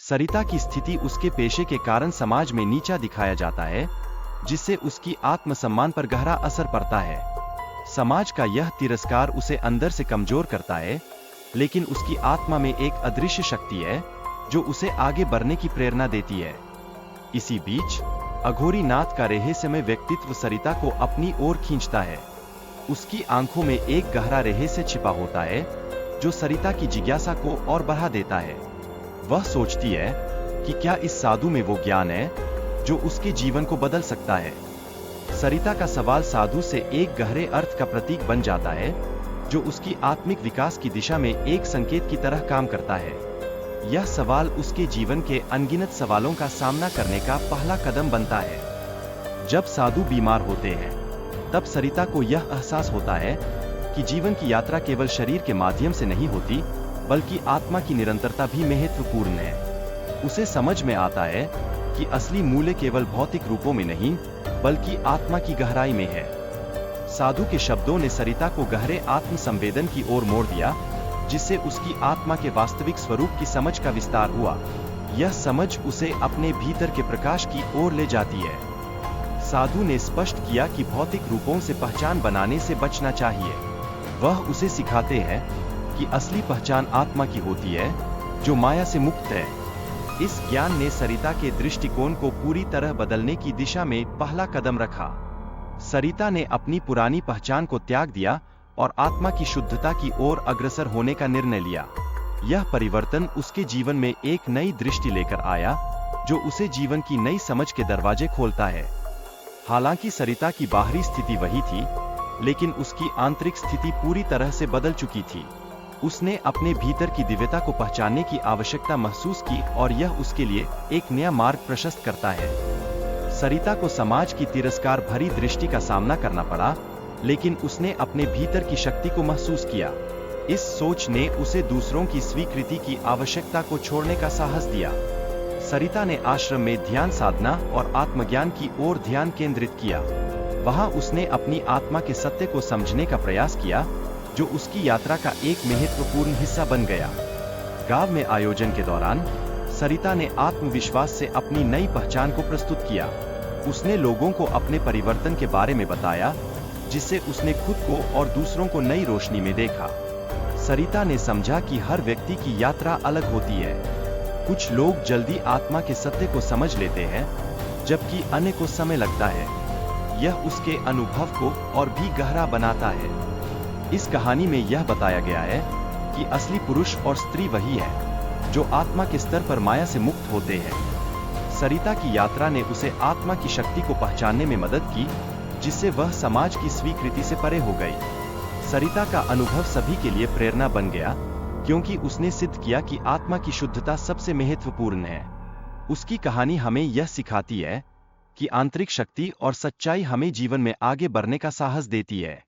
सरिता की स्थिति उसके पेशे के कारण समाज में नीचा दिखाया जाता है, जिससे उसकी आत्मसम्मान पर गहरा असर पड़ता है। समाज का यह तिरस्कार उसे अंदर से कमजोर करता है, लेकिन उसकी आत्मा में एक अदृश्य शक्ति है जो उसे आगे बढ़ने की प्रेरणा देती है। इसी बीच अघोरी नाथ का रहस्यमय व्यक्तित्व सरिता को अपनी ओर खींचता है। उसकी आंखों में एक गहरा रहस्य छिपा होता है जो सरिता की जिज्ञासा को और बढ़ा देता है। वह सोचती है कि क्या इस साधु में वो ज्ञान है जो उसके जीवन को बदल सकता है। सरिता का सवाल साधु से एक गहरे अर्थ का प्रतीक बन जाता है, जो उसकी आत्मिक विकास की दिशा में एक संकेत की तरह काम करता है। यह सवाल उसके जीवन के अनगिनत सवालों का सामना करने का पहला कदम बनता है। जब साधु बीमार होते हैं, तब सरिता को यह एहसास होता है कि जीवन की यात्रा केवल शरीर के माध्यम से नहीं होती, बल्कि आत्मा की निरंतरता भी महत्वपूर्ण है। उसे समझ में आता है कि असली मूल्य केवल भौतिक रूपों में नहीं, बल्कि आत्मा की गहराई में है। साधु के शब्दों ने सरिता को गहरे आत्म संवेदन की ओर मोड़ दिया, जिससे उसकी आत्मा के वास्तविक स्वरूप की समझ का विस्तार हुआ। यह समझ उसे अपने भीतर के प्रकाश की ओर ले जाती है। साधु ने स्पष्ट किया कि भौतिक रूपों से पहचान बनाने से बचना चाहिए। वह उसे सिखाते हैं कि असली पहचान आत्मा की होती है, जो माया से मुक्त है। इस ज्ञान ने सरिता के दृष्टिकोण को पूरी तरह बदलने की दिशा में पहला कदम रखा। सरिता ने अपनी पुरानी पहचान को त्याग दिया और आत्मा की शुद्धता की ओर अग्रसर होने का निर्णय लिया। यह परिवर्तन उसके जीवन में एक नई दृष्टि लेकर आया, जो उसे जीवन की नई समझ के दरवाजे खोलता है। हालांकि सरिता की बाहरी स्थिति वही थी, लेकिन उसकी आंतरिक स्थिति पूरी तरह से बदल चुकी थी। उसने अपने भीतर की दिव्यता को पहचानने की आवश्यकता महसूस की, और यह उसके लिए एक नया मार्ग प्रशस्त करता है। सरिता को समाज की तिरस्कार भरी दृष्टि का सामना करना पड़ा, लेकिन उसने अपने भीतर की शक्ति को महसूस किया। इस सोच ने उसे दूसरों की स्वीकृति की आवश्यकता को छोड़ने का साहस दिया। सरिता ने आश्रम में ध्यान साधना और आत्मज्ञान की ओर ध्यान केंद्रित किया। वहां उसने अपनी आत्मा के सत्य को समझने का प्रयास किया, जो उसकी यात्रा का एक महत्वपूर्ण हिस्सा बन गया। गांव में आयोजन के दौरान सरिता ने आत्मविश्वास से अपनी नई पहचान को प्रस्तुत किया। उसने लोगों को अपने परिवर्तन के बारे में बताया, जिससे उसने खुद को और दूसरों को नई रोशनी में देखा। सरिता ने समझा कि हर व्यक्ति की यात्रा अलग होती है। कुछ लोग जल्दी आत्मा के सत्य को समझ लेते हैं, जबकि अन्य को समय लगता है। यह उसके अनुभव को और भी गहरा बनाता है। इस कहानी में यह बताया गया है कि असली पुरुष और स्त्री वही है जो आत्मा के स्तर पर माया से मुक्त होते हैं। सरिता की यात्रा ने उसे आत्मा की शक्ति को पहचानने में मदद की, जिससे वह समाज की स्वीकृति से परे हो गई। सरिता का अनुभव सभी के लिए प्रेरणा बन गया, क्योंकि उसने सिद्ध किया कि आत्मा की शुद्धता सबसे महत्वपूर्ण है। उसकी कहानी हमें यह सिखाती है कि आंतरिक शक्ति और सच्चाई हमें जीवन में आगे बढ़ने का साहस देती है।